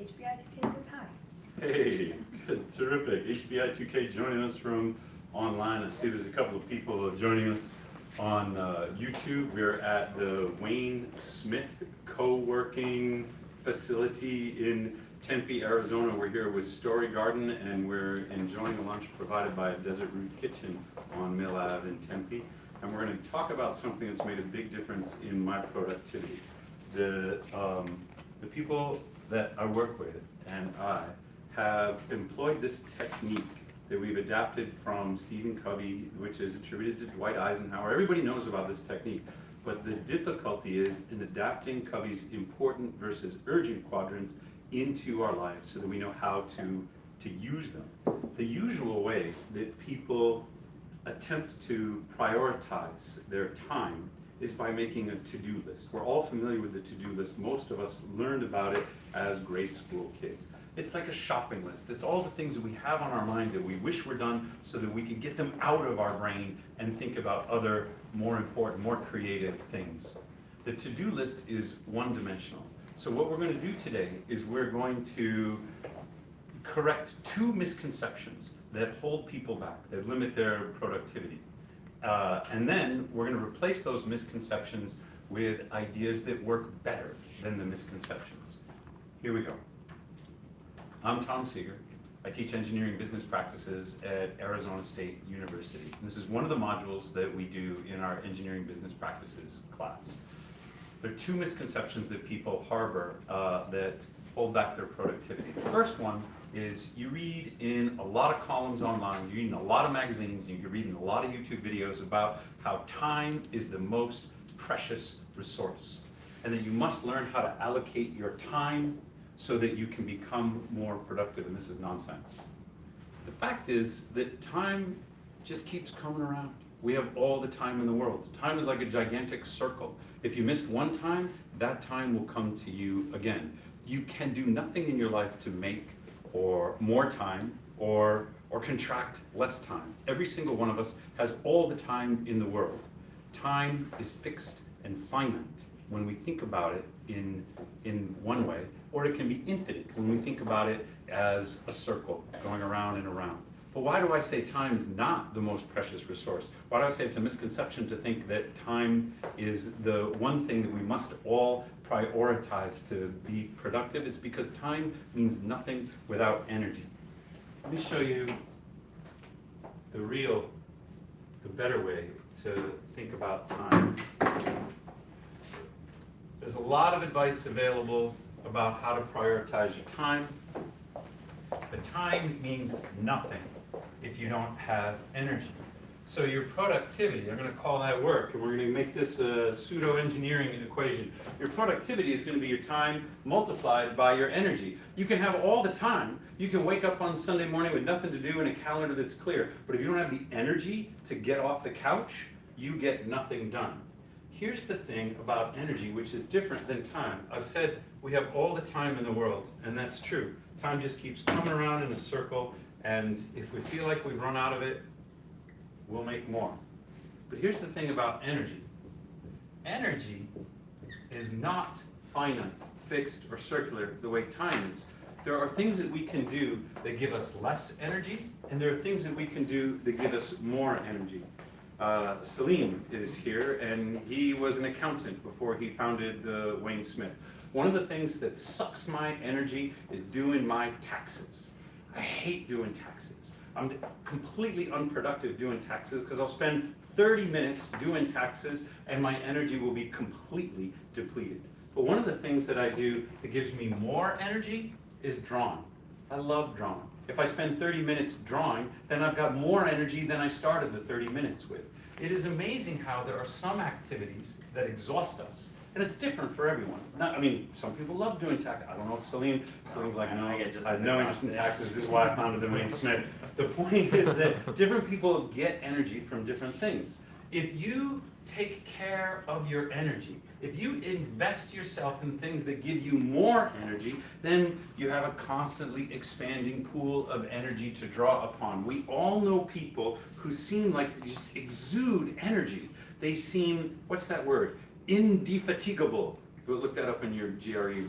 HBI2K says hi. Hey, good, terrific. HBI2K joining us from online. I see there's a couple of people joining us on YouTube. We're at the Wayne Smith co-working facility in Tempe, Arizona. We're here with Story Garden, and we're enjoying a lunch provided by Desert Roots Kitchen on Mill Ave in Tempe. And we're going to talk about something that's made a big difference in my productivity. The people that I work with and I have employed this technique that we've adapted from Stephen Covey, which is attributed to Dwight Eisenhower. Everybody knows about this technique, but the difficulty is in adapting Covey's important versus urgent quadrants into our lives so that we know how to use them. The usual way that people attempt to prioritize their time is by making a to-do list. We're all familiar with the to-do list. Most of us learned about it as grade school kids. It's like a shopping list. It's all the things that we have on our mind that we wish were done so that we can get them out of our brain and think about other more important, more creative things. The to-do list is one-dimensional. So what we're going to do today is we're going to correct two misconceptions that hold people back, that limit their productivity. And then we're going to replace those misconceptions with ideas that work better than the misconceptions. Here we go. I'm Tom Seeger. I teach engineering business practices at Arizona State University. This is one of the modules that we do in our engineering business practices class. There are two misconceptions that people harbor that hold back their productivity. The first one is you read in a lot of columns online, you read in a lot of magazines, you can read in a lot of YouTube videos about how time is the most precious resource, and that you must learn how to allocate your time so that you can become more productive, and this is nonsense. The fact is that time just keeps coming around. We have all the time in the world. Time is like a gigantic circle. If you missed one time, that time will come to you again. You can do nothing in your life to make or more time or contract less time. Every single one of us has all the time in the world. Time is fixed and finite when we think about it in one way, or it can be infinite when we think about it as a circle going around and around. But why do I say time is not the most precious resource? Why do I say it's a misconception to think that time is the one thing that we must all prioritize to be productive? It's because time means nothing without energy. Let me show you the better way to think about time. There's a lot of advice available about how to prioritize your time. But time means nothing if you don't have energy. So your productivity, I'm going to call that work, and we're going to make this a pseudo-engineering equation. Your productivity is going to be your time multiplied by your energy. You can have all the time. You can wake up on Sunday morning with nothing to do and a calendar that's clear. But if you don't have the energy to get off the couch, you get nothing done. Here's the thing about energy, which is different than time. I've said we have all the time in the world, and that's true. Time just keeps coming around in a circle, and if we feel like we've run out of it, we'll make more. But here's the thing about energy. Energy is not finite, fixed, or circular the way time is. There are things that we can do that give us less energy, and there are things that we can do that give us more energy. Salim is here, and he was an accountant before he founded the Wayne Smith. One of the things that sucks my energy is doing my taxes. I hate doing taxes. I'm completely unproductive doing taxes because I'll spend 30 minutes doing taxes and my energy will be completely depleted. But one of the things that I do that gives me more energy is drawing. I love drawing. If I spend 30 minutes drawing, then I've got more energy than I started the 30 minutes with. It is amazing how there are some activities that exhaust us. And it's different for everyone. Some people love doing taxes. I don't know what Salim's like, no, I have no interest in taxes. This is why I founded the Wayne Smith. The point is that different people get energy from different things. If you take care of your energy, if you invest yourself in things that give you more energy, then you have a constantly expanding pool of energy to draw upon. We all know people who seem like they just exude energy. They seem, what's that word? Indefatigable. Go look that up in your GRE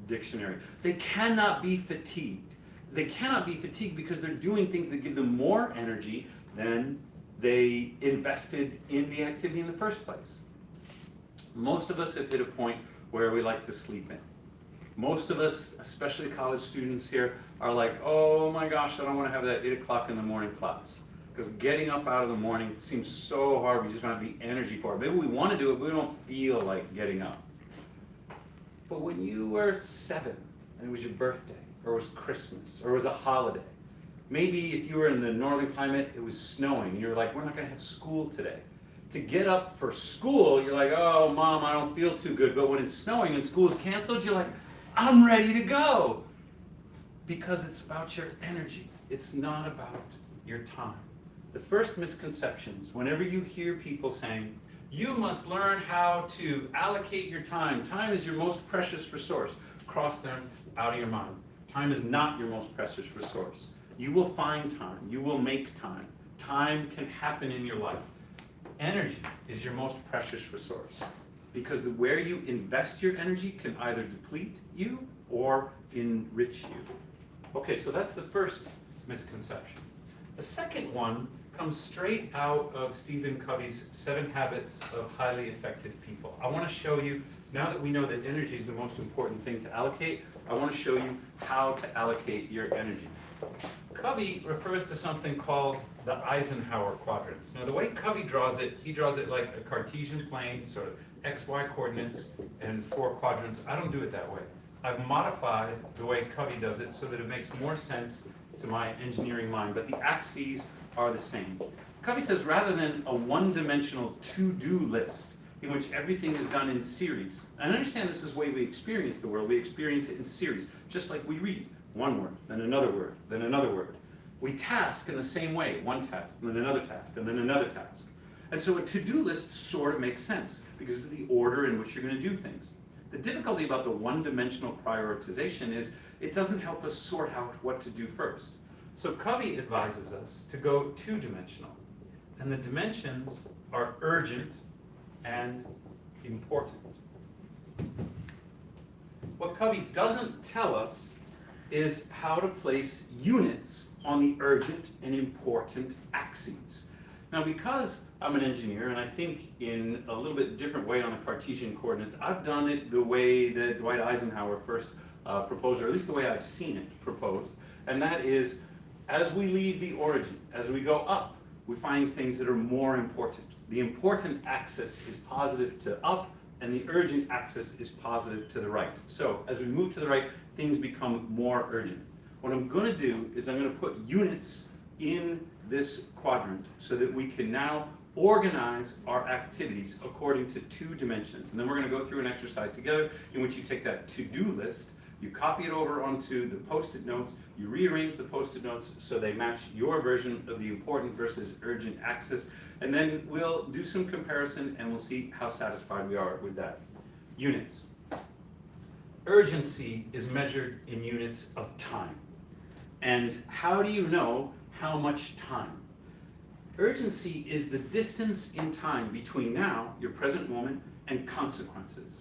dictionary. They cannot be fatigued. They cannot be fatigued because they're doing things that give them more energy than they invested in the activity in the first place. Most of us have hit a point where we like to sleep in. Most of us, especially college students here, are like, oh my gosh, I don't want to have that 8 o'clock in the morning class. Because getting up out of the morning seems so hard, we just don't have the energy for it. Maybe we want to do it, but we don't feel like getting up. But when you were 7, and it was your birthday, or it was Christmas, or it was a holiday, maybe if you were in the northern climate, it was snowing, and you're like, we're not going to have school today. To get up for school, you're like, oh, Mom, I don't feel too good. But when it's snowing and school is canceled, you're like, I'm ready to go. Because it's about your energy. It's not about your time. The first misconceptions, whenever you hear people saying, you must learn how to allocate your time. Time is your most precious resource. Cross them out of your mind. Time is not your most precious resource. You will find time. You will make time. Time can happen in your life. Energy is your most precious resource because where you invest your energy can either deplete you or enrich you. Okay, so that's the first misconception. The second one comes straight out of Stephen Covey's 7 Habits of Highly Effective People. I want to show you, now that we know that energy is the most important thing to allocate, I want to show you how to allocate your energy. Covey refers to something called the Eisenhower quadrants. Now the way Covey draws it, he draws it like a Cartesian plane, sort of XY coordinates and 4 quadrants. I don't do it that way. I've modified the way Covey does it so that it makes more sense to my engineering mind, but the axes are the same. Covey says rather than a one-dimensional to-do list in which everything is done in series, and I understand this is the way we experience the world, we experience it in series, just like we read. One word, then another word, then another word. We task in the same way, one task, and then another task, and then another task. And so a to-do list sort of makes sense because of the order in which you're going to do things. The difficulty about the one-dimensional prioritization is it doesn't help us sort out what to do first. So Covey advises us to go 2-dimensional. And the dimensions are urgent and important. What Covey doesn't tell us is how to place units on the urgent and important axes. Now, because I'm an engineer and I think in a little bit different way on the Cartesian coordinates, I've done it the way that Dwight Eisenhower first proposed, or at least the way I've seen it proposed, and that is as we leave the origin, as we go up, we find things that are more important. The important axis is positive to up, and the urgent axis is positive to the right. So as we move to the right, things become more urgent. What I'm going to do is I'm going to put units in this quadrant so that we can now organize our activities according to 2 dimensions. And then we're going to go through an exercise together in which you take that to-do list, you copy it over onto the post-it notes, you rearrange the post-it notes so they match your version of the important versus urgent axis, and then we'll do some comparison and we'll see how satisfied we are with that. Units. Urgency is measured in units of time. And how do you know how much time? Urgency is the distance in time between now, your present moment, and consequences.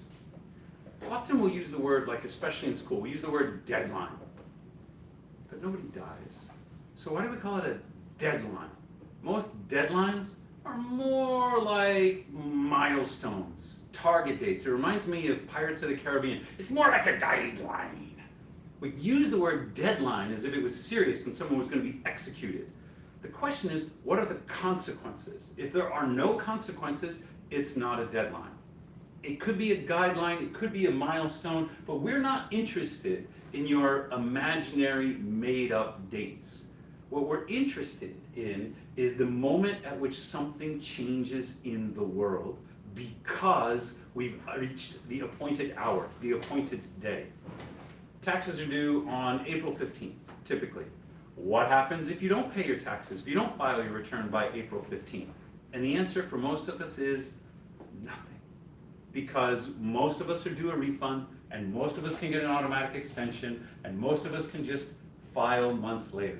Often we'll use the word, like especially in school, we use the word deadline. But nobody dies. So why do we call it a deadline? Most deadlines are more like milestones, target dates. It reminds me of Pirates of the Caribbean. It's more like a guideline. We use the word deadline as if it was serious and someone was going to be executed. The question is, what are the consequences? If there are no consequences, it's not a deadline. It could be a guideline, it could be a milestone, but we're not interested in your imaginary made-up dates. What we're interested in is the moment at which something changes in the world because we've reached the appointed hour, the appointed day. Taxes are due on April 15th, typically. What happens if you don't pay your taxes, if you don't file your return by April 15th? And the answer for most of us is nothing. Because most of us are due a refund, and most of us can get an automatic extension, and most of us can just file months later.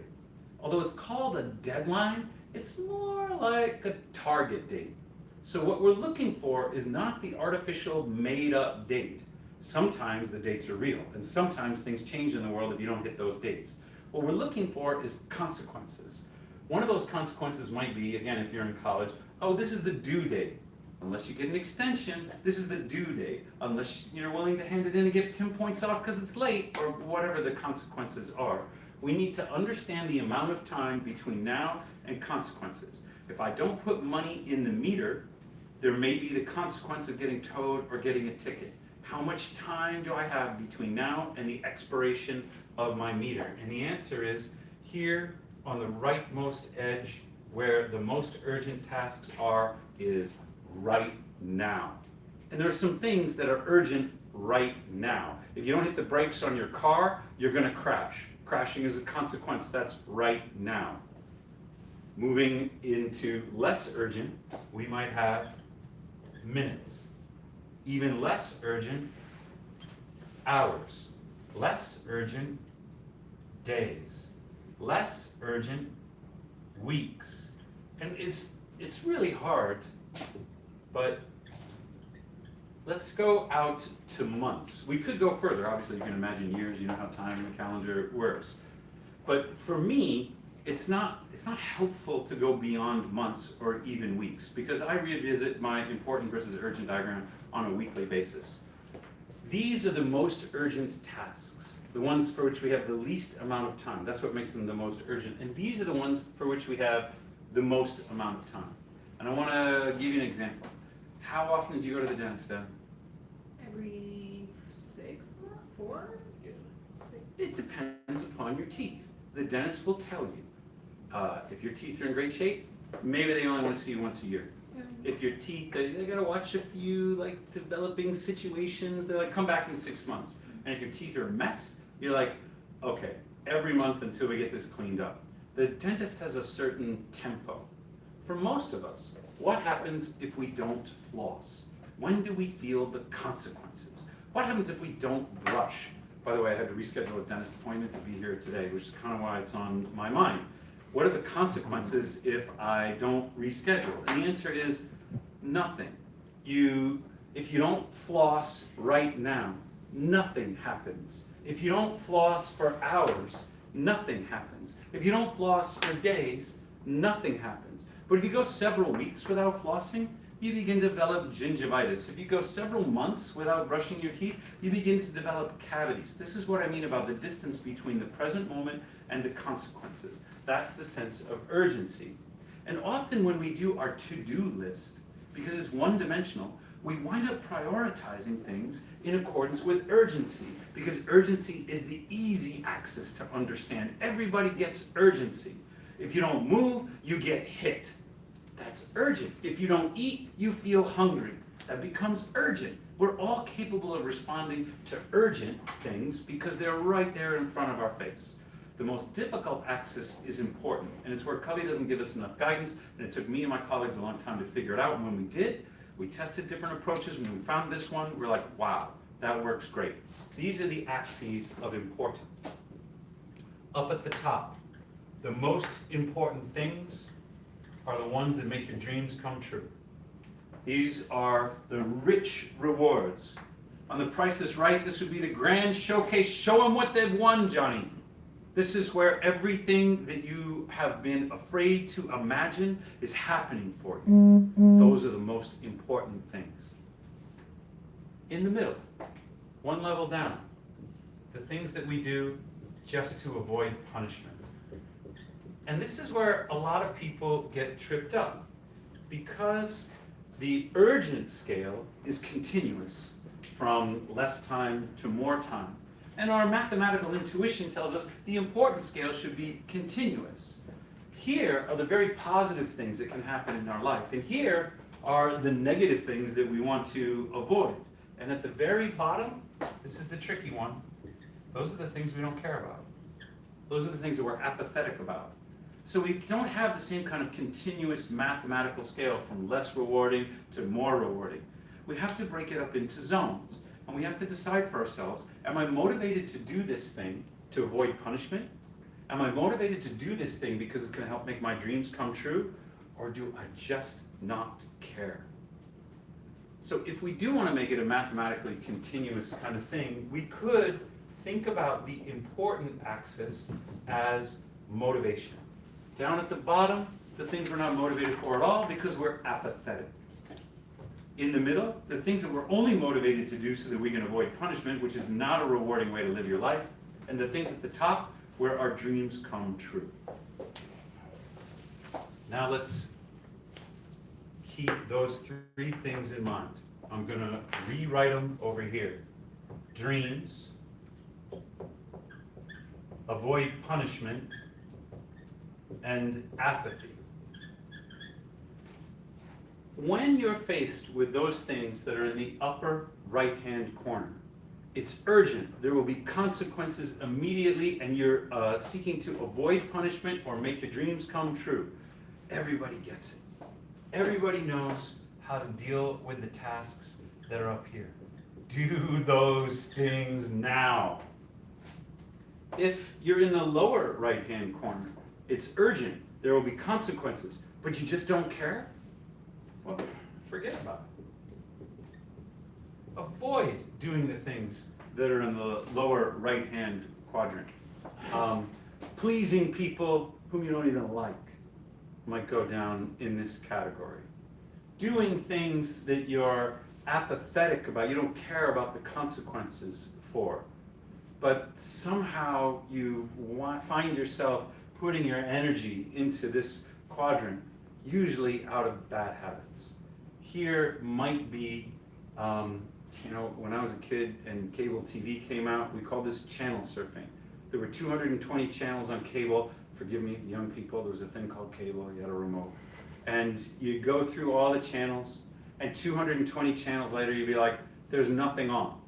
Although it's called a deadline, it's more like a target date. So what we're looking for is not the artificial made-up date. Sometimes the dates are real, and sometimes things change in the world if you don't hit those dates. What we're looking for is consequences. One of those consequences might be, again, if you're in college, oh, this is the due date. Unless you get an extension, this is the due date. Unless you're willing to hand it in and get 10 points off because it's late, or whatever the consequences are. We need to understand the amount of time between now and consequences. If I don't put money in the meter, there may be the consequence of getting towed or getting a ticket. How much time do I have between now and the expiration of my meter? And the answer is here on the rightmost edge, where the most urgent tasks are, is right now. And there are some things that are urgent right now. If you don't hit the brakes on your car, you're going to crash. Crashing is a consequence. That's right now. Moving into less urgent, we might have minutes. Even less urgent, hours. Less urgent, days. Less urgent, weeks. And it's really hard, but let's go out to months. We could go further. Obviously, you can imagine years. You know how time and the calendar works. But for me, it's not helpful to go beyond months or even weeks, because I revisit my important versus urgent diagram on a weekly basis. These are the most urgent tasks, the ones for which we have the least amount of time. That's what makes them the most urgent. And these are the ones for which we have the most amount of time. And I want to give you an example. How often do you go to the dentist, Deb? Every 6 months? 4? 6. It depends upon your teeth. The dentist will tell you. If your teeth are in great shape, maybe they only want to see you once a year. If your teeth, they gotta watch a few like developing situations, they're like, come back in 6 months. And if your teeth are a mess, you're like, okay, every month until we get this cleaned up. The dentist has a certain tempo. For most of us, what happens if we don't floss? When do we feel the consequences? What happens if we don't brush? By the way, I had to reschedule a dentist appointment to be here today, which is kind of why it's on my mind. What are the consequences if I don't reschedule? And the answer is nothing. If you don't floss right now, nothing happens. If you don't floss for hours, nothing happens. If you don't floss for days, nothing happens. But if you go several weeks without flossing, you begin to develop gingivitis. If you go several months without brushing your teeth, you begin to develop cavities. This is what I mean about the distance between the present moment and the consequences. That's the sense of urgency. And often when we do our to-do list, because it's one-dimensional, we wind up prioritizing things in accordance with urgency, because urgency is the easy axis to understand. Everybody gets urgency. If you don't move, you get hit. That's urgent. If you don't eat, you feel hungry. That becomes urgent. We're all capable of responding to urgent things because they're right there in front of our face. The most difficult axis is important, and it's where Covey doesn't give us enough guidance, and it took me and my colleagues a long time to figure it out, and when we did, we tested different approaches. When we found this one, we're like, wow, that works great. These are the axes of importance. Up at the top, the most important things are the ones that make your dreams come true. These are the rich rewards. On The Price is Right, this would be the grand showcase. Show them what they've won, Johnny. This is where everything that you have been afraid to imagine is happening for you. Those are the most important things. In the middle, one level down, the things that we do just to avoid punishment. And this is where a lot of people get tripped up, because the urgent scale is continuous from less time to more time. And our mathematical intuition tells us the important scale should be continuous. Here are the very positive things that can happen in our life. And here are the negative things that we want to avoid. And at the very bottom, this is the tricky one. Those are the things we don't care about. Those are the things that we're apathetic about. So we don't have the same kind of continuous mathematical scale from less rewarding to more rewarding. We have to break it up into zones. And we have to decide for ourselves, am I motivated to do this thing to avoid punishment? Am I motivated to do this thing because it's going to help make my dreams come true? Or do I just not care? So if we do want to make it a mathematically continuous kind of thing, we could think about the important axis as motivation. Down at the bottom, the things we're not motivated for at all because we're apathetic. In the middle, the things that we're only motivated to do so that we can avoid punishment, which is not a rewarding way to live your life. And the things at the top, where our dreams come true. Now let's keep those three things in mind. I'm going to rewrite them over here. Dreams, avoid punishment, and apathy. When you're faced with those things that are in the upper right-hand corner, it's urgent. There will be consequences immediately, and you're seeking to avoid punishment or make your dreams come true. Everybody gets it. Everybody knows how to deal with the tasks that are up here. Do those things now. If you're in the lower right-hand corner, it's urgent. There will be consequences, but you just don't care? Well, forget about it. Avoid doing the things that are in the lower right-hand quadrant. Pleasing people whom you don't even like might go down in this category. Doing things that you're apathetic about, you don't care about the consequences for, but somehow you find yourself putting your energy into this quadrant, usually out of bad habits. Here might be, when I was a kid and cable TV came out, we called this channel surfing. There were 220 channels on cable. Forgive me, young people, there was a thing called cable, you had a remote. And you go through all the channels, and 220 channels later you'd be like, there's nothing on.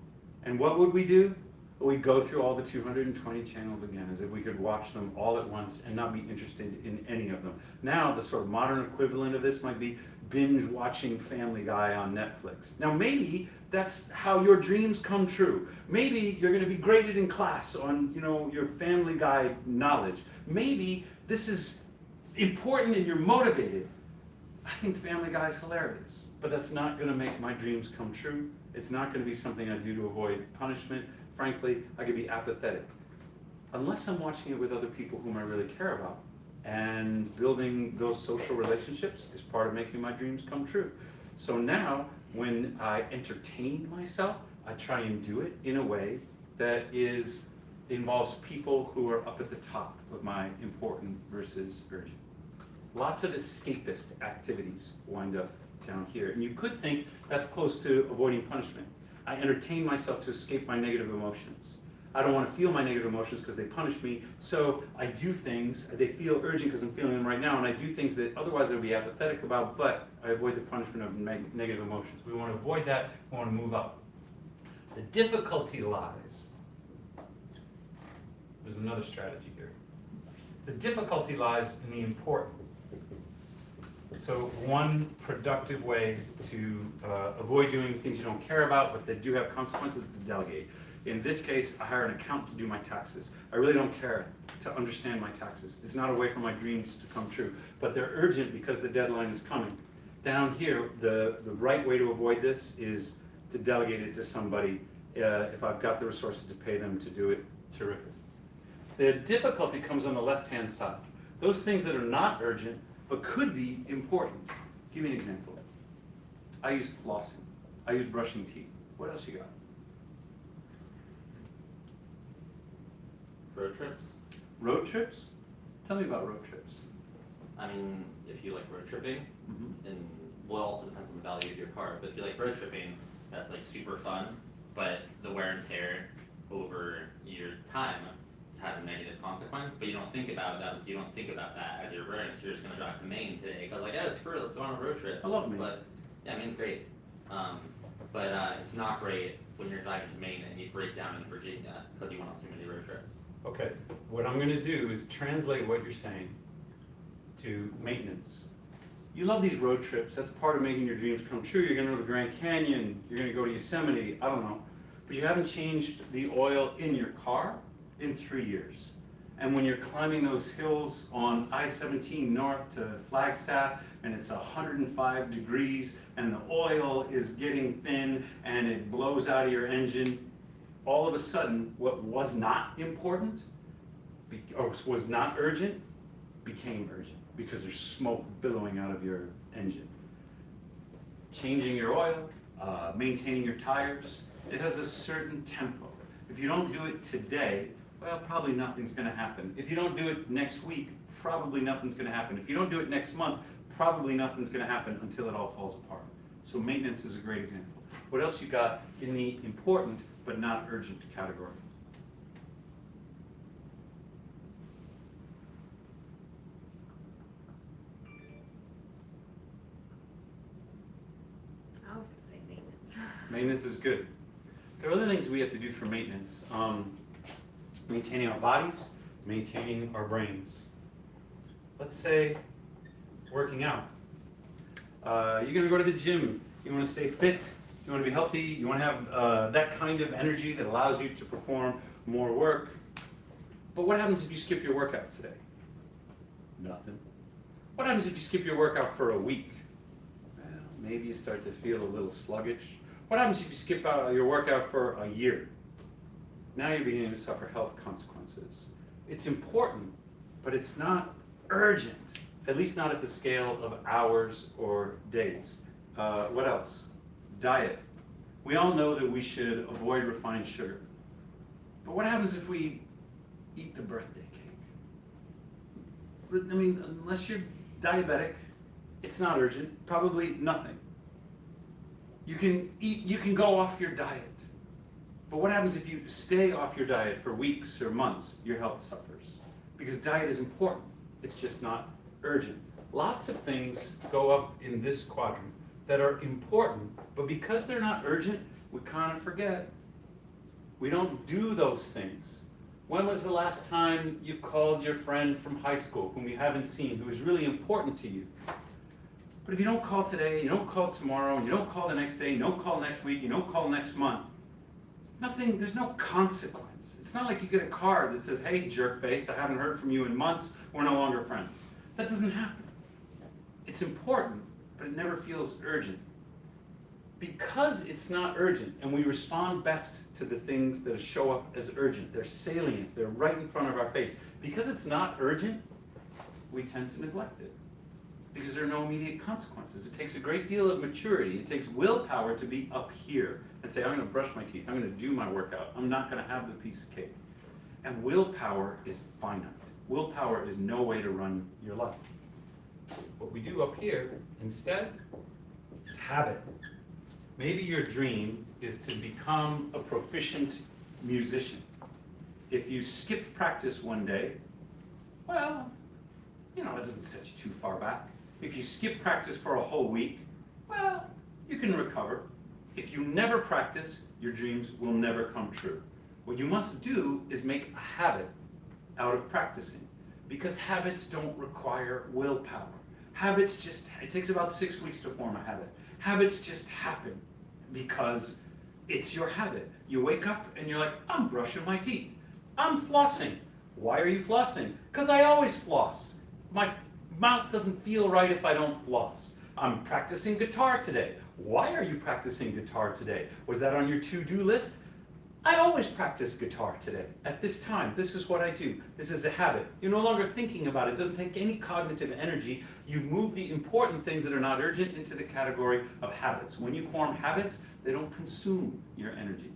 And what would we do? We'd go through all the 220 channels again, as if we could watch them all at once and not be interested in any of them. Now, the sort of modern equivalent of this might be binge watching Family Guy on Netflix. Now, maybe that's how your dreams come true. Maybe you're going to be graded in class on, your Family Guy knowledge. Maybe this is important and you're motivated. I think Family Guy is hilarious, but that's not going to make my dreams come true. It's not going to be something I do to avoid punishment. Frankly, I could be apathetic. Unless I'm watching it with other people whom I really care about. And building those social relationships is part of making my dreams come true. So now, when I entertain myself, I try and do it in a way that involves people who are up at the top of my important versus urgent. Lots of escapist activities wind up down here. And you could think that's close to avoiding punishment. I entertain myself to escape my negative emotions. I don't want to feel my negative emotions because they punish me, so I do things, they feel urgent because I'm feeling them right now, and I do things that otherwise I would be apathetic about, but I avoid the punishment of negative emotions. We want to avoid that, we want to move up. The difficulty lies, there's another strategy here. The difficulty lies in the important. So one productive way to avoid doing things you don't care about but that do have consequences is to delegate. In this case, I hire an accountant to do my taxes. I really don't care to understand my taxes. It's not a way for my dreams to come true, but they're urgent because the deadline is coming. Down here, the right way to avoid this is to delegate it to somebody. If I've got the resources to pay them to do it, terrific. The difficulty comes on the left-hand side. Those things that are not urgent but could be important. Give me an example. I use flossing. I use brushing teeth. What else you got? Road trips? Road trips? Tell me about road trips. I mean, if you like road tripping, and well, it also depends on the value of your car, but if you like road tripping, that's like super fun, but the wear and tear over your time has a negative consequence, but you don't think about that. You don't think about that as you're running. So you're just gonna drive to Maine today because screw it, let's go on a road trip. I love Maine. But yeah, Maine's great. But it's not great when you're driving to Maine and you break down in Virginia because you went on too many road trips. Okay, what I'm gonna do is translate what you're saying to maintenance. You love these road trips. That's part of making your dreams come true. You're gonna go to the Grand Canyon. You're gonna go to Yosemite. I don't know, but you haven't changed the oil in your car in 3 years. And when you're climbing those hills on I-17 north to Flagstaff, and it's 105 degrees, and the oil is getting thin, and it blows out of your engine, all of a sudden, what was not important, or was not urgent, became urgent, because there's smoke billowing out of your engine. Changing your oil, maintaining your tires, it has a certain tempo. If you don't do it today, well, probably nothing's going to happen. If you don't do it next week, probably nothing's going to happen. If you don't do it next month, probably nothing's going to happen until it all falls apart. So maintenance is a great example. What else you got in the important but not urgent category? I was gonna say maintenance. Maintenance is good. There are other things we have to do for maintenance. Maintaining our bodies, maintaining our brains. Let's say working out. You're gonna go to the gym, you wanna stay fit, you wanna be healthy, you wanna have that kind of energy that allows you to perform more work. But what happens if you skip your workout today? Nothing. What happens if you skip your workout for a week? Well, maybe you start to feel a little sluggish. What happens if you skip your workout for a year? Now you're beginning to suffer health consequences. It's important, but it's not urgent, at least not at the scale of hours or days. What else? Diet. We all know that we should avoid refined sugar. But what happens if we eat the birthday cake? I mean, unless you're diabetic, it's not urgent, probably nothing. You can go off your diet. But what happens if you stay off your diet for weeks or months? Your health suffers. Because diet is important. It's just not urgent. Lots of things go up in this quadrant that are important, but because they're not urgent, we kind of forget. We don't do those things. When was the last time you called your friend from high school whom you haven't seen, who is really important to you? But if you don't call today, you don't call tomorrow, and you don't call the next day, you don't call next week, you don't call next month, there's no consequence. It's not like you get a card that says, hey, jerkface, I haven't heard from you in months, we're no longer friends. That doesn't happen. It's important, but it never feels urgent. Because it's not urgent, and we respond best to the things that show up as urgent, they're salient, they're right in front of our face. Because it's not urgent, we tend to neglect it. Because there are no immediate consequences. It takes a great deal of maturity. It takes willpower to be up here and say, I'm going to brush my teeth. I'm going to do my workout. I'm not going to have the piece of cake. And willpower is finite. Willpower is no way to run your life. What we do up here instead is habit. Maybe your dream is to become a proficient musician. If you skip practice one day, well, it doesn't set you too far back. If you skip practice for a whole week, well, you can recover. If you never practice, your dreams will never come true. What you must do is make a habit out of practicing, because habits don't require willpower. It takes about 6 weeks to form a habit. Habits just happen because it's your habit. You wake up and you're like, I'm brushing my teeth. I'm flossing. Why are you flossing? Because I always floss. My mouth doesn't feel right if I don't floss. I'm practicing guitar today. Why are you practicing guitar today? Was that on your to-do list? I always practice guitar today. At this time, this is what I do. This is a habit. You're no longer thinking about it. It doesn't take any cognitive energy. You've moved the important things that are not urgent into the category of habits. When you form habits, they don't consume your energy.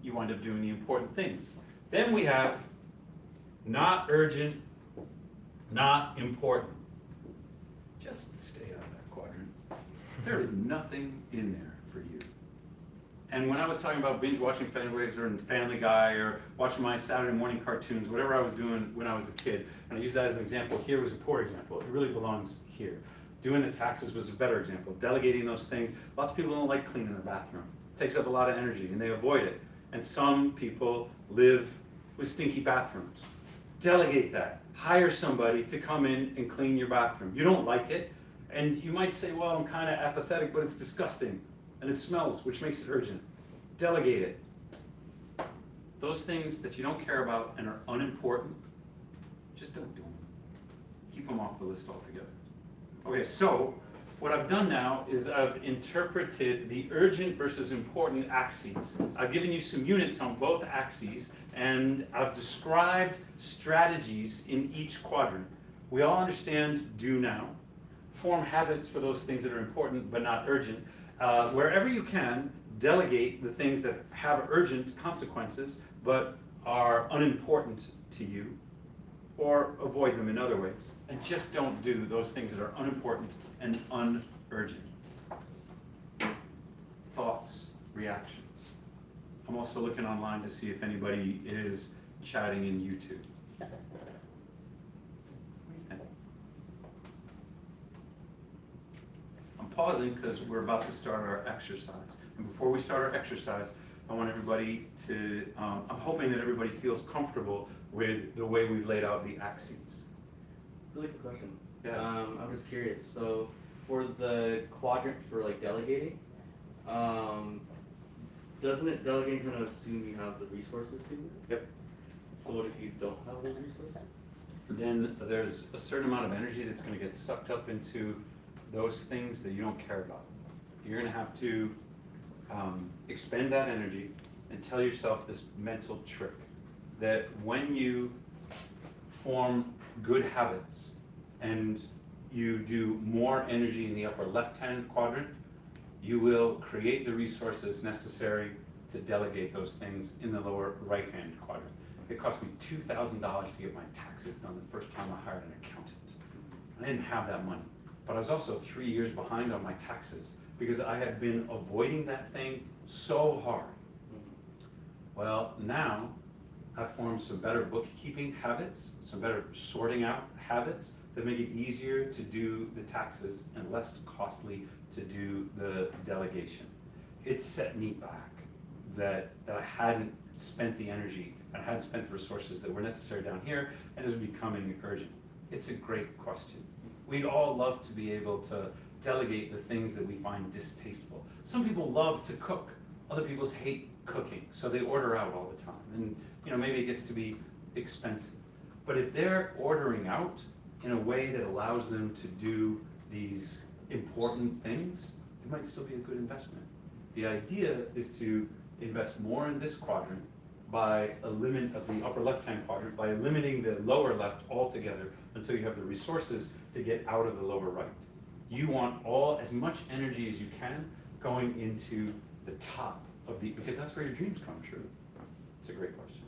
You wind up doing the important things. Then we have not urgent, not important. Just stay out of that quadrant. There is nothing in there for you. And when I was talking about binge watching Family Guy or watching my Saturday morning cartoons, whatever I was doing when I was a kid, and I use that as an example, here was a poor example. It really belongs here. Doing the taxes was a better example. Delegating those things. Lots of people don't like cleaning their bathroom. It takes up a lot of energy and they avoid it. And some people live with stinky bathrooms. Delegate that. Hire somebody to come in and clean your bathroom. You don't like it, and you might say, well, I'm kind of apathetic, but it's disgusting, and it smells, which makes it urgent. Delegate it. those things that you don't care about and are unimportant, just don't do them. Keep them off the list altogether. Okay, so what I've done now is I've interpreted the urgent versus important axes. I've given you some units on both axes, and I've described strategies in each quadrant. We all understand do now. Form habits for those things that are important but not urgent. Wherever you can, delegate the things that have urgent consequences but are unimportant to you, or avoid them in other ways. And just don't do those things that are unimportant and unurgent. Thoughts, reactions. I'm also looking online to see if anybody is chatting in YouTube. What do you think? I'm pausing because we're about to start our exercise. And before we start our exercise, I want everybody to, I'm hoping that everybody feels comfortable with the way we've laid out the axes. Really good question. Yeah. I'm just curious. So for the quadrant for like delegating, doesn't it delegating kind of assume you have the resources to do it? Yep. So what if you don't have those resources? Then there's a certain amount of energy that's going to get sucked up into those things that you don't care about. You're going to have to expend that energy and tell yourself this mental trick that when you form good habits and you do more energy in the upper left-hand quadrant, you will create the resources necessary to delegate those things in the lower right-hand quadrant. It cost me $2,000 to get my taxes done the first time I hired an accountant. I didn't have that money, but I was also 3 years behind on my taxes because I had been avoiding that thing so hard. Well, now I've formed some better bookkeeping habits, some better sorting out habits that make it easier to do the taxes and less costly to do the delegation. It set me back that I hadn't spent the energy and hadn't spent the resources that were necessary down here, and it was becoming urgent. It's a great question. We'd all love to be able to delegate the things that we find distasteful. Some people love to cook. Other people hate cooking, so they order out all the time. And maybe it gets to be expensive. But if they're ordering out in a way that allows them to do these important things, it might still be a good investment. The idea is to invest more in this quadrant by eliminating the upper left-hand quadrant, by eliminating the lower left altogether until you have the resources to get out of the lower right. You want as much energy as you can going into the top of because that's where your dreams come true. It's a great question.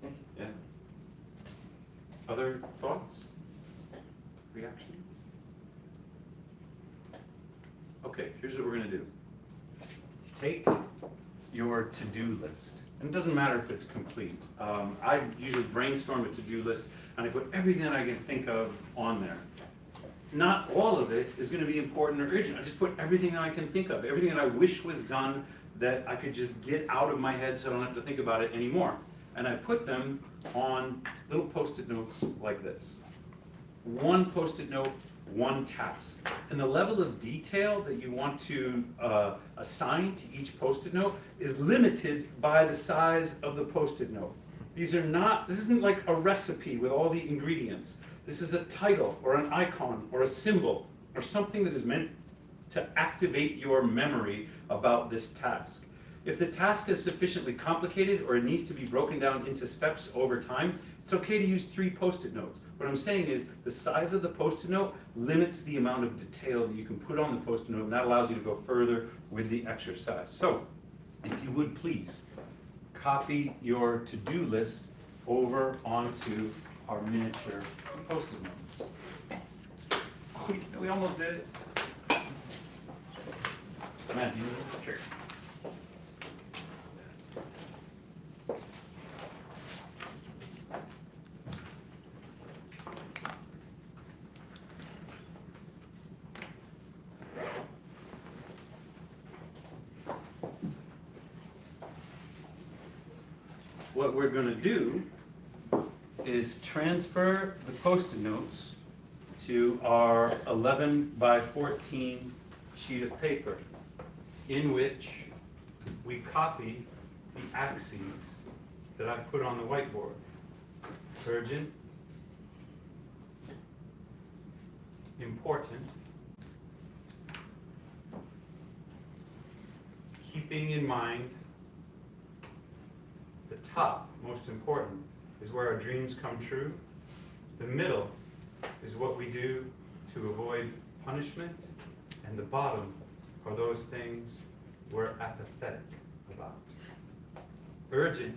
Thank you. Yeah. Other thoughts? Reactions? Okay, here's what we're gonna do. Take your to-do list. And it doesn't matter if it's complete. I usually brainstorm a to-do list and I put everything that I can think of on there. Not all of it is gonna be important or urgent. I just put everything that I can think of, everything that I wish was done that I could just get out of my head so I don't have to think about it anymore. And I put them on little Post-it notes like this. One Post-it note, one task. And the level of detail that you want to assign to each Post-it note is limited by the size of the Post-it note. This isn't like a recipe with all the ingredients. This is a title or an icon or a symbol or something that is meant to activate your memory about this task. If the task is sufficiently complicated or it needs to be broken down into steps over time, it's okay to use 3 Post-it notes. What I'm saying is the size of the Post-it note limits the amount of detail that you can put on the Post-it note, and that allows you to go further with the exercise. So, if you would please, copy your to-do list over onto our miniature Post-it notes. We almost did it. Matt, do you need it? Sure. What we're going to do is transfer the Post-it notes to our 11 by 14 sheet of paper, in which we copy the axes that I put on the whiteboard. Urgent, important, keeping in mind the top, most important, is where our dreams come true. The middle is what we do to avoid punishment. And the bottom are those things we're apathetic about. Urgent,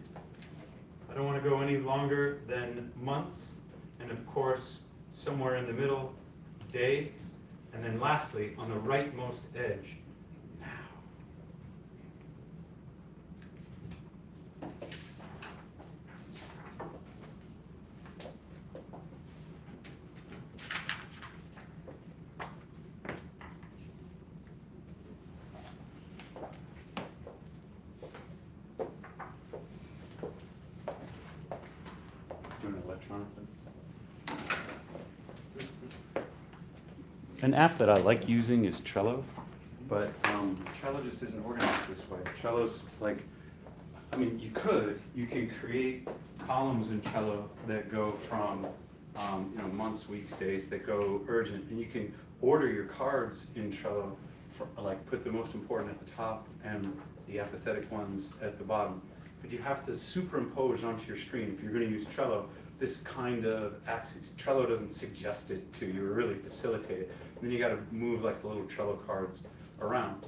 I don't want to go any longer than months. And of course, somewhere in the middle, days. And then lastly, on the rightmost edge, now. Doing electronically. An app that I like using is Trello, but Trello just isn't organized this way. Trello's like, I mean, you can create columns in Trello that go from months, weeks, days, that go urgent, and you can order your cards in Trello, like put the most important at the top and the apathetic ones at the bottom. But you have to superimpose onto your screen if you're going to use Trello. This kind of axis, Trello doesn't suggest it to you or really facilitate it. And then you got to move like the little Trello cards around.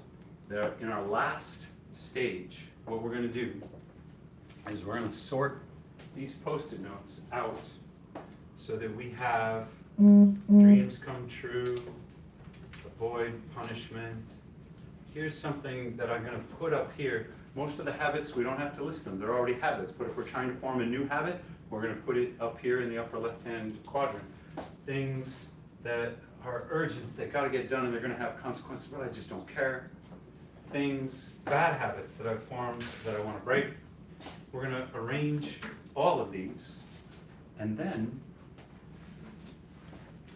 There, in our last stage, what we're going to do is we're going to sort these Post-it notes out so that we have dreams come true, avoid punishment. Here's something that I'm going to put up here. Most of the habits, we don't have to list them. They're already habits. But if we're trying to form a new habit, we're going to put it up here in the upper left-hand quadrant. Things that are urgent, they got to get done and they're going to have consequences, but I just don't care. Things, bad habits that I've formed that I want to break. We're going to arrange all of these. And then,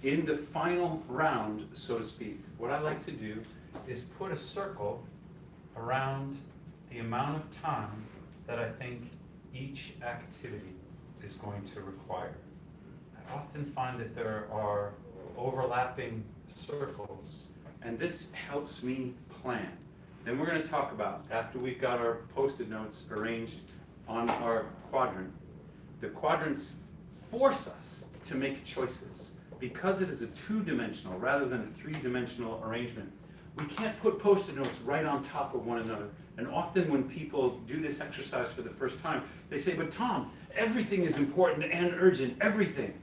in the final round, so to speak, what I like to do is put a circle around the amount of time that I think each activity is going to require. I often find that there are overlapping circles, and this helps me plan. Then we're going to talk about, after we've got our Post-it notes arranged on our quadrant, the quadrants force us to make choices. Because it is a two-dimensional rather than a three-dimensional arrangement, we can't put Post-it notes right on top of one another. And often when people do this exercise for the first time, they say, but Tom, everything is important and urgent, everything.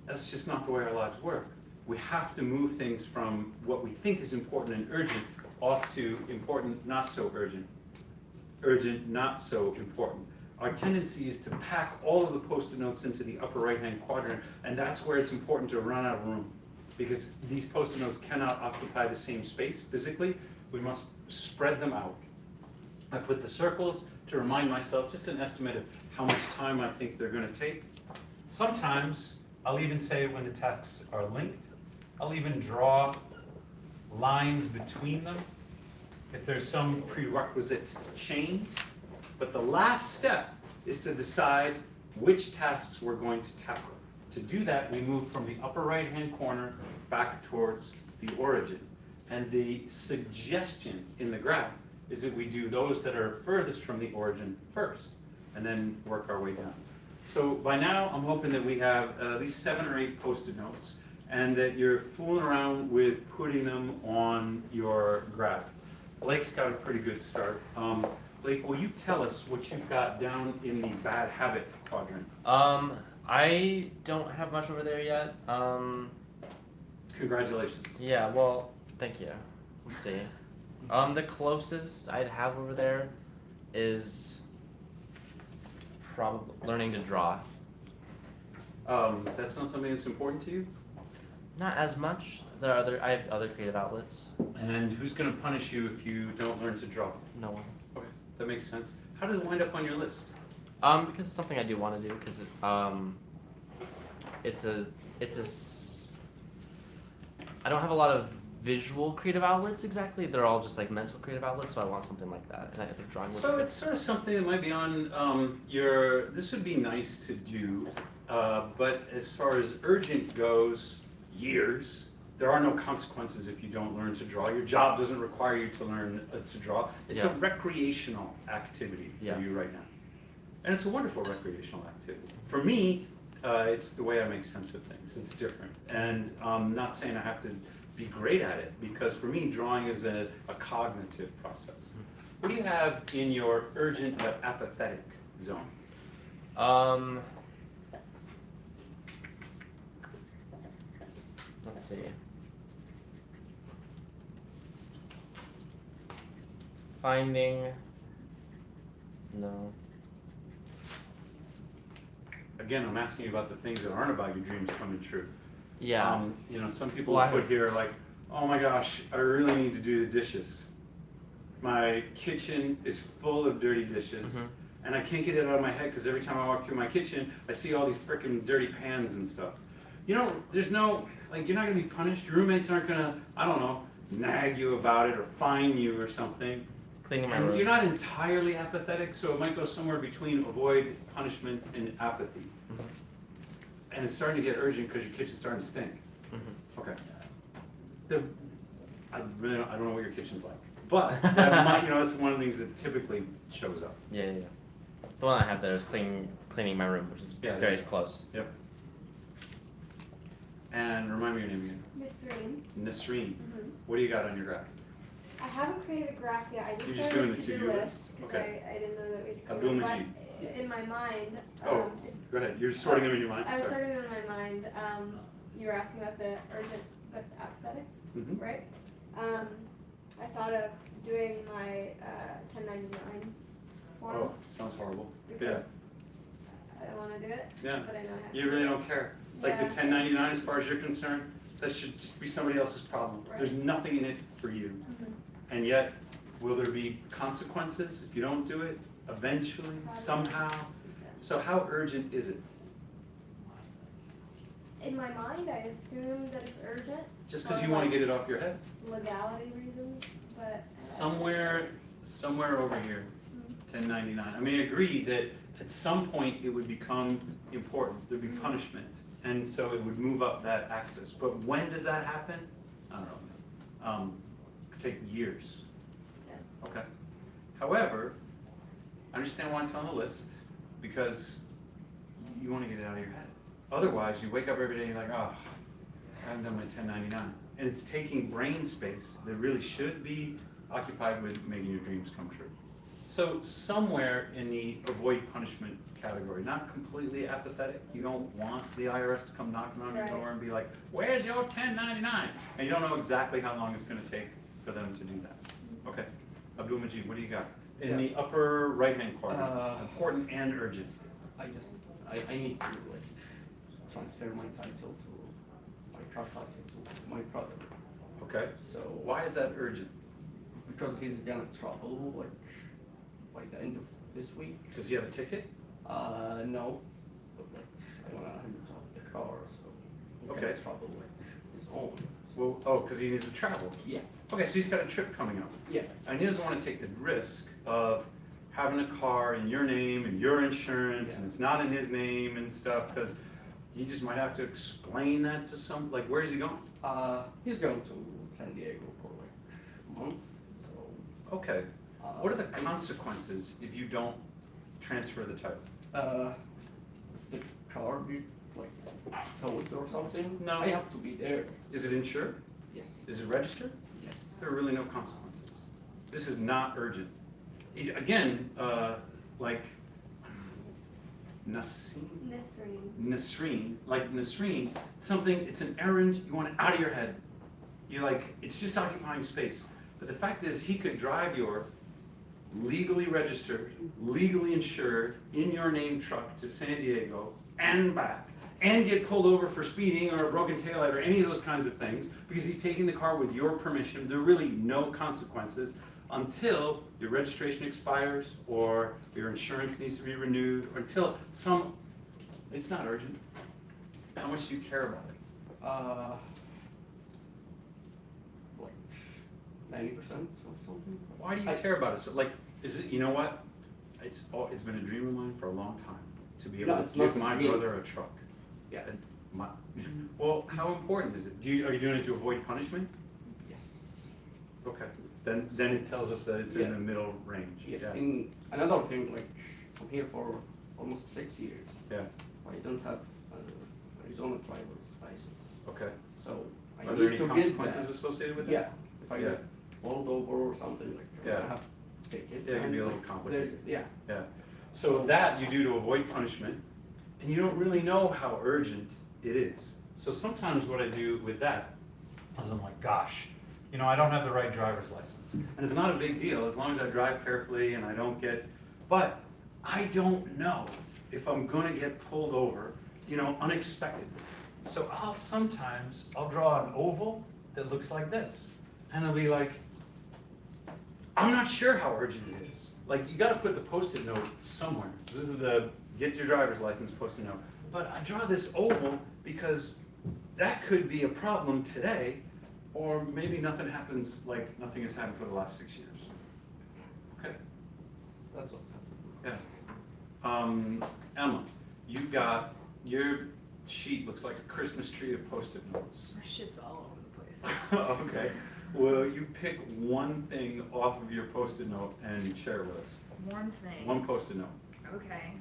That's just not the way our lives work. We have to move things from what we think is important and urgent off to important, not so urgent. Urgent, not so important. Our tendency is to pack all of the Post-it notes into the upper right-hand quadrant, and that's where it's important to run out of room. Because these Post-it notes cannot occupy the same space physically. We must spread them out. I put the circles to remind myself just an estimate of how much time I think they're going to take. Sometimes I'll even say when the tasks are linked. I'll even draw lines between them if there's some prerequisite chain. But the last step is to decide which tasks we're going to tackle. To do that, we move from the upper right-hand corner back towards the origin. And the suggestion in the graph is that we do those that are furthest from the origin first, and then work our way down. So by now, I'm hoping that we have at least 7 or 8 Post-it notes, and that you're fooling around with putting them on your graph. Blake's got a pretty good start. Blake, will you tell us what you've got down in the bad habit quadrant? I don't have much over there yet. Congratulations. Yeah, well, thank you. Let's see. The closest I'd have over there is probably learning to draw. That's not something that's important to you? Not as much. I have other creative outlets. And who's going to punish you if you don't learn to draw? No one. Okay, that makes sense. How did it wind up on your list? Because it's something I do want to do. Because I don't have a lot of visual creative outlets exactly. They're all just like mental creative outlets, so I want something like that. And I think drawing would So be it's sort of something that might be on this would be nice to do, but as far as urgent goes, years. There are no consequences if you don't learn to draw. Your job doesn't require you to learn to draw. It's a Yeah. recreational activity for Yeah. you right now. And it's a wonderful recreational activity. For me, it's the way I make sense of things. It's different. And I'm not saying I have to be great at it, because for me, drawing is a cognitive process. What do you have in your urgent but apathetic zone? Let's see. Finding. No. Again, I'm asking you about the things that aren't about your dreams coming true. Yeah. You know, some people Well, I- put here like, oh my gosh, I really need to do the dishes. My kitchen is full of dirty dishes, Mhm. and I can't get it out of my head because every time I walk through my kitchen, I see all these freaking dirty pans and stuff. You know, there's no, like, you're not gonna be punished. Your roommates aren't gonna, I don't know, nag you about it or fine you or something. Cleaning my And room. you're not entirely apathetic, so it might go somewhere between avoid punishment and apathy. Mhm. And it's starting to get urgent because your kitchen's starting to stink. Mhm. Okay. I don't know what your kitchen's like, but that might, that's one of the things that typically shows up. Yeah, yeah, yeah. The one I have there is cleaning my room, which is Yeah, very yeah. close. Yep. And remind me your name again. Nisreen. Nasreen. Mm-hmm. What do you got on your graph? I haven't created a graph yet. I just You're just started doing a the to-do to-do list? list because Okay. I didn't know that we'd Abdul cover it. Majid. But in my mind, Oh, go ahead. You're sorting them in your mind? I was Sorry. starting in my mind. You were asking about the urgent but apathetic, Mhm. right? I thought of doing my 1099 form Oh, sounds horrible. Yeah, because I don't want to do it, yeah. but I know I have You to. really don't care. Like the Yeah, 1099, as far as you're concerned, that should just be somebody else's problem. Right. There's nothing in it for you. Mhm. And yet, will there be consequences if you don't do it eventually, Probably. somehow? So how urgent is it? In my mind, I assume that it's urgent. Just because for, you want to like, get it off your head? legality reasons, but Somewhere over here, 1099. I mean, I agree that at some point it would become important, there'd be punishment. And so it would move up that axis. But when does that happen? I don't know. Could take years. Yeah. Okay. However, I understand why it's on the list, because you want to get it out of your head. Otherwise, you wake up every day and you're like, oh, I haven't done my 1099. And it's taking brain space that really should be occupied with making your dreams come true. So somewhere in the avoid punishment category, not completely apathetic. You don't want the IRS to come knocking on your Right. door and be like, where's your 1099? And you don't know exactly how long it's going to take for them to do that. Okay. Abdul Majid, what do you got? In the upper right-hand corner, important and urgent. I need to like transfer my title to my truck title to my brother. Okay. So Why is that urgent? because he's gonna travel like by the end of this week. Does he have a ticket? No, but like I want him to have the car, so he Okay. can travel like his own. Well, because he needs to travel. Yeah, Okay, so he's got a trip coming up. yeah, And he doesn't want to take the risk of having a car in your name and your insurance, and it's not in his name and stuff, because he just might have to explain that to like, where is he going? he's going to San Diego for like a month. So Okay, what are the I- consequences if you don't transfer the title? the car be like towed or something? No. I have to be there. Is it insured? Yes. Is it registered? Yes. There are really no consequences. This is not urgent. Again, like Nasreen, like Nasreen, it's an errand, you want it out of your head. You're like, it's just occupying space. But the fact is, he could drive your legally registered, legally insured, in your name truck to San Diego and back, and get pulled over for speeding or a broken taillight or any of those kinds of things, because he's taking the car with your permission. There are really no consequences until your registration expires or your insurance needs to be renewed, or until it's not urgent. How much do you care about it? 90% or something. Why do you care about it? So, like, is it, you know what? It's been a dream of mine for a long time to be able No, to it's not give a my dream. brother a truck. Yeah. And well, how important is it? Are you doing it to avoid punishment? Yes. Okay. Then it tells us that it's in Yeah. the middle range. Yeah. And another thing, like I'm here for almost 6 years. Yeah. I don't have Arizona driver's license, Okay. so I Are there need any to consequences get that. associated with that? Yeah. If I Yeah. get pulled over or something, like I'm Yeah. gonna have to take it. Yeah, it can be a and, little like, complicated. there's- Yeah. Yeah. So that you do to avoid punishment, and you don't really know how urgent it is. So sometimes what I do with that is I'm like, gosh, you know, I don't have the right driver's license. And it's not a big deal as long as I drive carefully and I don't get, but I don't know if I'm gonna get pulled over, you know, unexpectedly. So I'll draw an oval that looks like this. And it'll be like, I'm not sure how urgent it is. Like, you gotta put the Post-it note somewhere. This is the get your driver's license Post-it note. But I draw this oval because that could be a problem today, or maybe nothing happens, like nothing has happened for the last 6 years. Okay, That's what's happening. yeah. Emma, you got, your sheet looks like a Christmas tree of Post-it notes. My shit's all over the place. Okay, well, you pick one thing off of your Post-it note and share it with us. One thing. One Post-it note. Okay.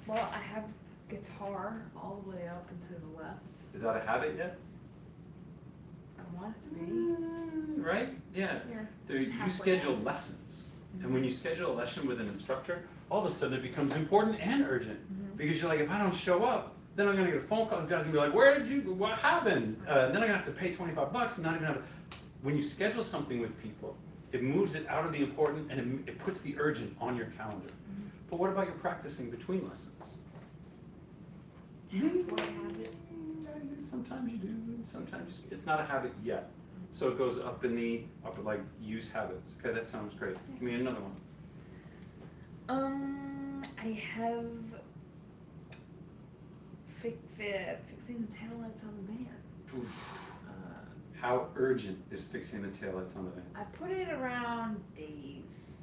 Well, I have guitar all the way up and to the left. Is that a habit yet? I want it to be. Right? Yeah. Yeah. You Halfway schedule down. lessons. And when you schedule a lesson with an instructor, all of a sudden it becomes important and urgent. Because you're like, if I don't show up, then I'm gonna get a phone call, the guy's gonna be like, where did you, what happened? Then I'm gonna have to pay $25 and not even have, when you schedule something with people, it moves it out of the important and it puts the urgent on your calendar. But what about your practicing between lessons? Halfway habit. Sometimes you do, and sometimes it's not a habit yet. So it goes up in the upper, like, use habits. Okay, that sounds great. Give me another one. I have fixing the taillights on the van. How urgent is fixing the taillights on the van? I put it around days.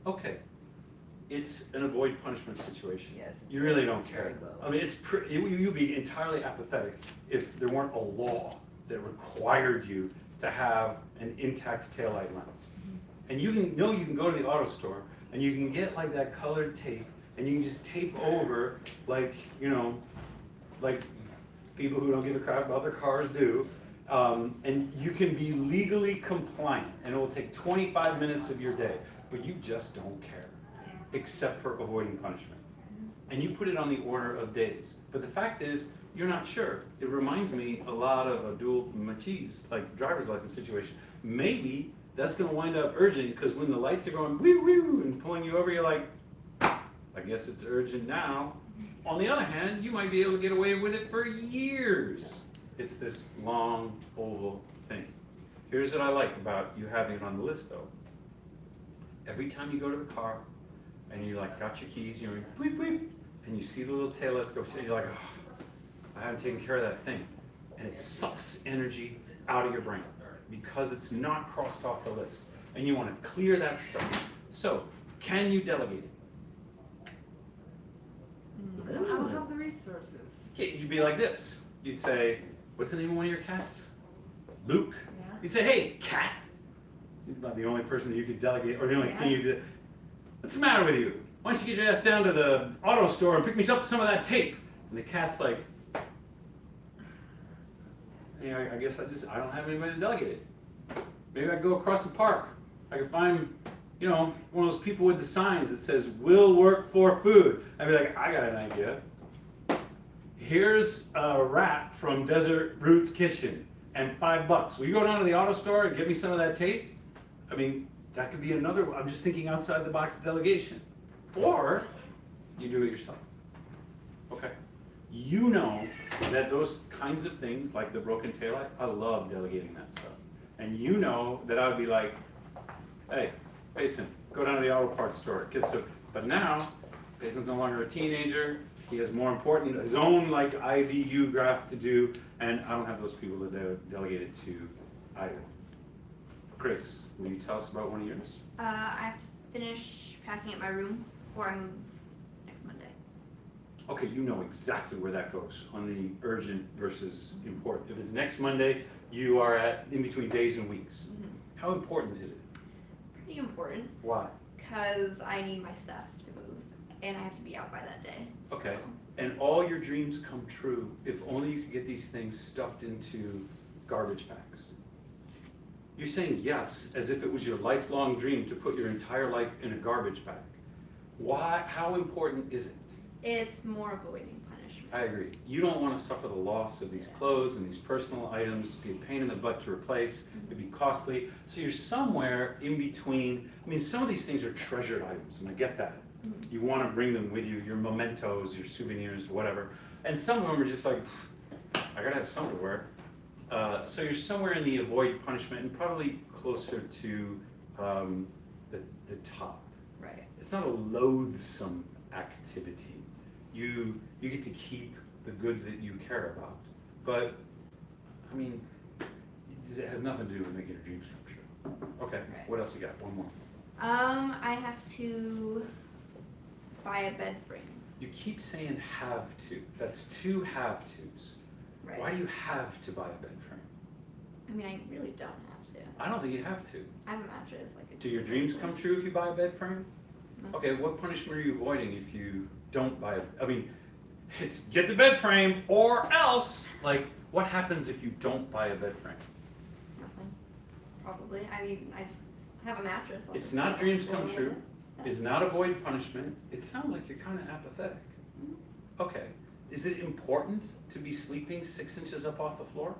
Okay, it's an avoid punishment situation. Yes. it's You really very- don't it's care. very low. I mean, you'd be entirely apathetic if there weren't a law that required you to have an intact taillight lens. And you can go to the auto store and you can get like that colored tape and you can just tape over, like, you know, like people who don't give a crap about their cars do. And you can be legally compliant and it will take 25 minutes of your day, but you just don't care, except for avoiding punishment. And you put it on the order of days. But the fact is, you're not sure. It reminds me a lot of a dual matiz, like driver's license situation. Maybe that's gonna wind up urgent because when the lights are going woo woo and pulling you over, you're like, I guess it's urgent now. On the other hand, you might be able to get away with it for years. It's this long oval thing. Here's what I like about you having it on the list though. Every time you go to the car and you like got your keys, you're like, bleep, bleep, and you see the little taillights go, you're like, oh, I haven't taken care of that thing. And it sucks energy out of your brain because it's not crossed off the list. And you want to clear that stuff. So, can you delegate it? I don't have the resources. Okay, you'd be like this. You'd say, what's the name of one of your cats? Luke. Yeah. You'd say, hey, cat. He's about the only person that you could delegate, or the only thing you could. What's the matter with you? Why don't you get your ass down to the auto store and pick me up some of that tape? And the cat's like, you know, I guess I don't have anybody to delegate it. Maybe I could go across the park. I could find, you know, one of those people with the signs that says, will work for food. I'd be like, I got an idea. Here's a wrap from Desert Roots Kitchen and $5. Will you go down to the auto store and get me some of that tape? I mean, that could be another, I'm just thinking outside the box delegation. Or you do it yourself. Okay. You know that those kinds of things, like the broken taillight, I love delegating that stuff. And you know that I would be like, hey, Payson, go down to the auto parts store, get some. But now, Payson's no longer a teenager, He has more important, his own like IVU graph to do, and I don't have those people to delegate it to either. Grace, will you tell us about one of yours? I have to finish packing up my room before I move next Monday. Okay, you know exactly where that goes on the urgent versus important. If it's next Monday, you are at in between days and weeks. Mm-hmm. How important is it? Pretty important, Why? because I need my stuff to move, and I have to be out by that day. So. Okay. And all your dreams come true if only you could get these things stuffed into garbage bags. You're saying yes as if it was your lifelong dream to put your entire life in a garbage bag. Why? How important is it? It's more avoiding punishment. I agree. You don't want to suffer the loss of these clothes and these personal items, be a pain in the butt to replace, it'd be costly. So you're somewhere in between. I mean, some of these things are treasured items, and I get that. You want to bring them with you, your mementos, your souvenirs, whatever. And some of them are just like, I gotta have something to wear. So you're somewhere in the avoid punishment and probably closer to the top. Right. It's not a loathsome activity. You get to keep the goods that you care about. But, I mean, it has nothing to do with making your dreams come true. Okay, Right. what else you got? One more. I have to buy a bed frame. You keep saying have to. That's two have-tos. Right. Why do you have to buy a bed frame? I mean, I really don't have to. I don't think you have to. I have a mattress. Like. Do your dreams come true if you buy a bed frame? No. Okay, what punishment are you avoiding if you don't buy it? I mean, it's get the bed frame or else. Like, what happens if you don't buy a bed frame? Nothing. Probably. I mean, I just have a mattress. I'll It's just not sleep dreams on the come floor true. with it. It's not avoid punishment. It sounds like you're kind of apathetic. Mhm. Okay, is it important to be sleeping 6 inches up off the floor?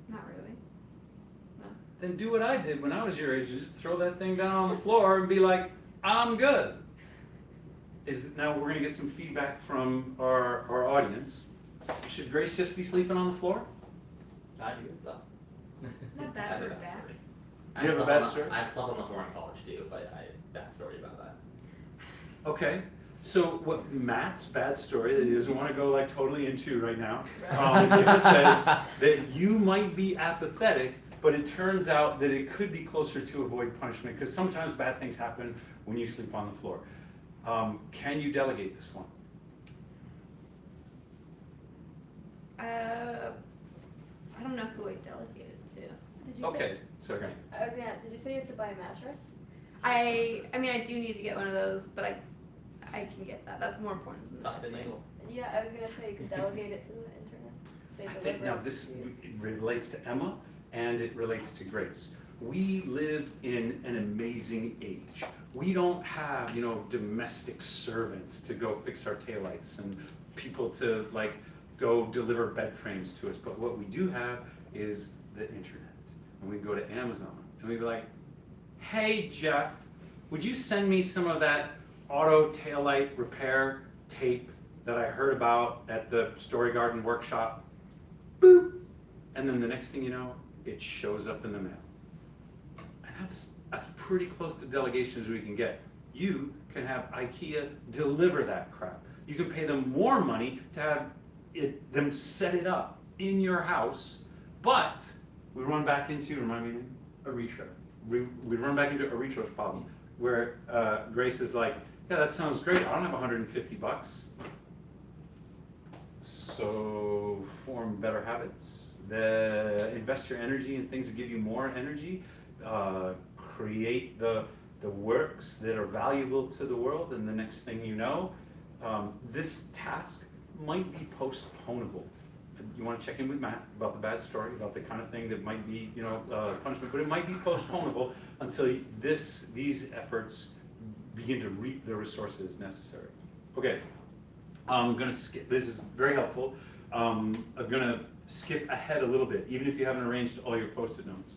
Not really. Then do what I did when I was your age, just throw that thing down on the floor and be like, I'm good. Now we're gonna get some feedback from our audience. Should Grace just be sleeping on the floor? I do, so. Not I bad have for a a bad back. story. You have a bad story? I've slept on the floor in college too, but bad story about that. Okay, so what Matt's bad story that he doesn't want to go like totally into right now, says that you might be apathetic, but it turns out that it could be closer to avoid punishment because sometimes bad things happen when you sleep on the floor. Can you delegate this one? I don't know who I delegated to. Did you Okay, sorry. did you say you have to buy a mattress? I mean, I do need to get one of those, but I can get that. That's more important than Tough that. to nail. Yeah, I was gonna say you could delegate it to the internet. They I think deliver now it this to you. it relates to Emma and it relates to Grace. We live in an amazing age. We don't have, domestic servants to go fix our taillights and people to like go deliver bed frames to us. But what we do have is the internet. And we go to Amazon and we'd be like, hey Jeff, would you send me some of that auto taillight repair tape that I heard about at the Story Garden workshop? Boop. And then the next thing you know, it shows up in the mail. And that's as pretty close to delegation as we can get. You can have IKEA deliver that crap. You can pay them more money to have them set it up in your house, but we run back into, remind me, A retro. we run back into a retro problem where Grace is like, yeah, that sounds great. I don't have $150. So form better habits. Invest your energy in things that give you more energy. Create the works that are valuable to the world. And the next thing you know, this task might be postponable. You want to check in with Matt about the bad story, about the kind of thing that might be, punishment, but it might be postponable until these efforts begin to reap the resources necessary. Okay, I'm gonna skip, this is very helpful. I'm gonna skip ahead a little bit, even if you haven't arranged all your Post-it notes.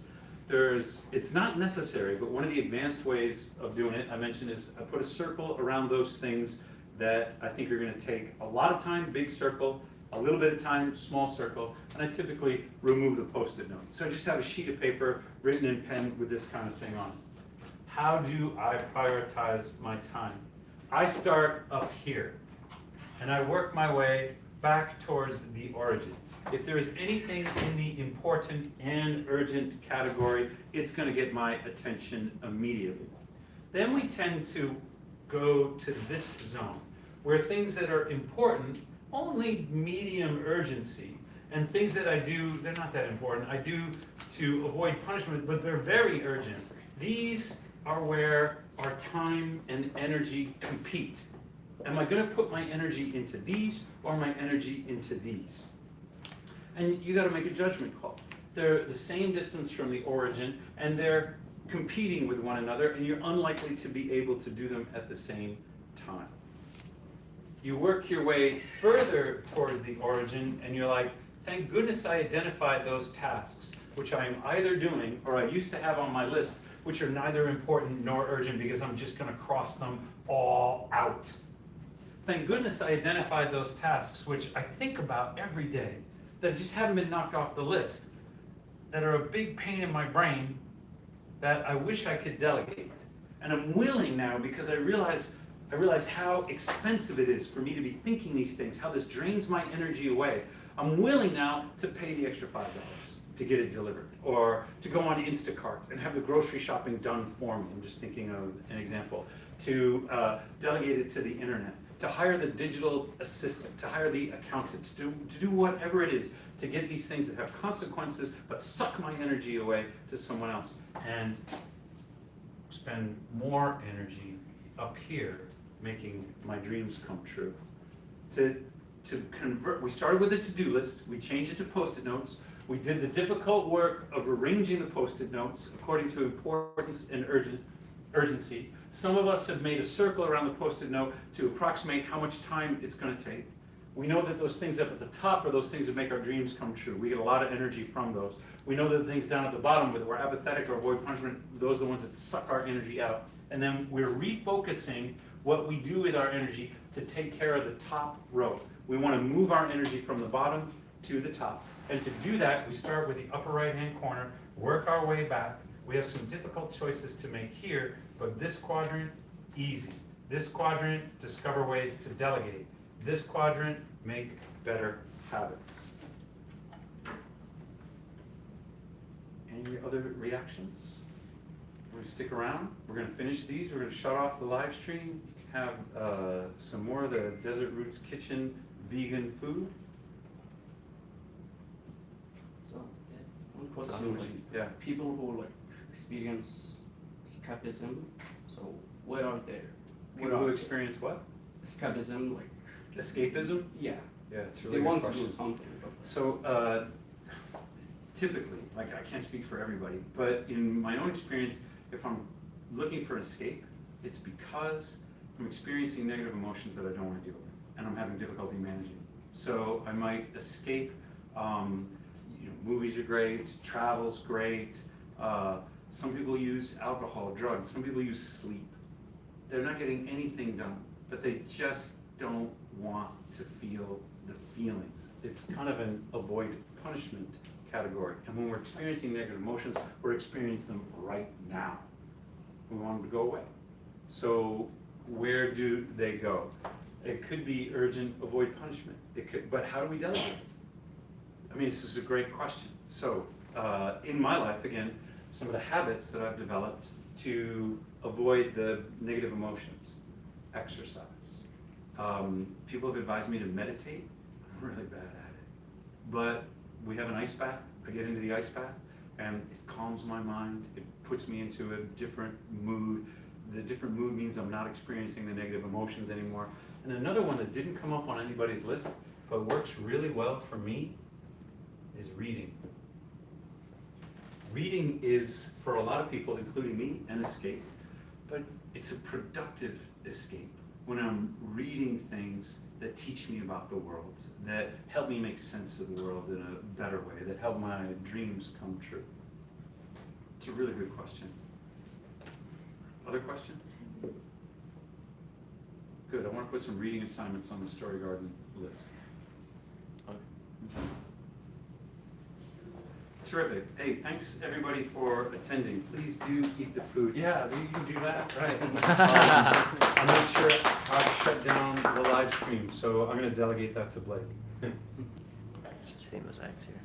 It's not necessary, but one of the advanced ways of doing it, I mentioned, is I put a circle around those things that I think are gonna take a lot of time, big circle, a little bit of time, small circle, and I typically remove the Post-it note. So I just have a sheet of paper written in pen with this kind of thing on it. How do I prioritize my time? I start up here. and I work my way back towards the origin. If there is anything in the important and urgent category, it's going to get my attention immediately. Then we tend to go to this zone, where things that are important, only medium urgency, and things that I do, they're not that important, I do to avoid punishment, but they're very urgent. These are where our time and energy compete. Am I going to put my energy into these or my energy into these? And you got to make a judgment call. They're the same distance from the origin, and they're competing with one another, and you're unlikely to be able to do them at the same time. You work your way further towards the origin, and you're like, thank goodness I identified those tasks, which I am either doing or I used to have on my list, which are neither important nor urgent because I'm just going to cross them all out. Thank goodness I identified those tasks, which I think about every day, that just haven't been knocked off the list, that are a big pain in my brain, that I wish I could delegate. And I'm willing now, because I realize how expensive it is for me to be thinking these things, how this drains my energy away. I'm willing now to pay the extra $5 to get it delivered, or to go on Instacart and have the grocery shopping done for me. I'm just thinking of an example. To delegate it to the internet, to hire the digital assistant, to hire the accountant, to do whatever it is to get these things that have consequences but suck my energy away to someone else, and spend more energy up here making my dreams come true. To convert, we started with a to-do list, we changed it to Post-it notes, we did the difficult work of arranging the Post-it notes according to importance and urgency. Some of us have made a circle around the Post-it note to approximate how much time it's going to take. We know that those things up at the top are those things that make our dreams come true. We get a lot of energy from those. We know that the things down at the bottom, whether we're apathetic or avoid punishment, those are the ones that suck our energy out. And then we're refocusing what we do with our energy to take care of the top row. We want to move our energy from the bottom to the top. And to do that, we start with the upper right-hand corner, work our way back. We have some difficult choices to make here, but this quadrant, easy. This quadrant, discover ways to delegate. This quadrant, make better habits. Any other reactions? We're gonna stick around. We're gonna finish these. We're gonna shut off the live stream. You can have some more of the Desert Roots Kitchen vegan food. So, one question, like, Yeah. people who like experience escapism, so where are they? People who experience what? Escapism, like, Escapism? yeah, Yeah, it's a they really good want to question. do something, but So, typically, like I can't speak for everybody, but in my own experience, if I'm looking for an escape, it's because I'm experiencing negative emotions that I don't want to deal with, and I'm having difficulty managing. So I might escape. Movies are great, travel's great. Some people use alcohol, drugs. Some people use sleep. They're not getting anything done, but they just don't want to feel the feelings. It's kind of an avoid punishment category. And when we're experiencing negative emotions, we're experiencing them right now. We want them to go away. So where do they go? It could be urgent, avoid punishment. It could, but how do we delegate? I mean, this is a great question. So in my life, again, some of the habits that I've developed to avoid the negative emotions: exercise. People have advised me to meditate. I'm really bad at it. But we have an ice bath. I get into the ice bath and it calms my mind. It puts me into a different mood. The different mood means I'm not experiencing the negative emotions anymore. And another one that didn't come up on anybody's list, but works really well for me, is reading. Reading is, for a lot of people, including me, an escape. But it's a productive escape when I'm reading things that teach me about the world, that help me make sense of the world in a better way, that help my dreams come true. It's a really good question. Other question? Good, I want to put some reading assignments on the Story Garden list. Okay. Terrific. Hey, thanks everybody for attending. Please do eat the food. Yeah, you can do that, right. I'll make sure I'll shut down the live stream, so I'm gonna delegate that to Blake. Just hitting this X here.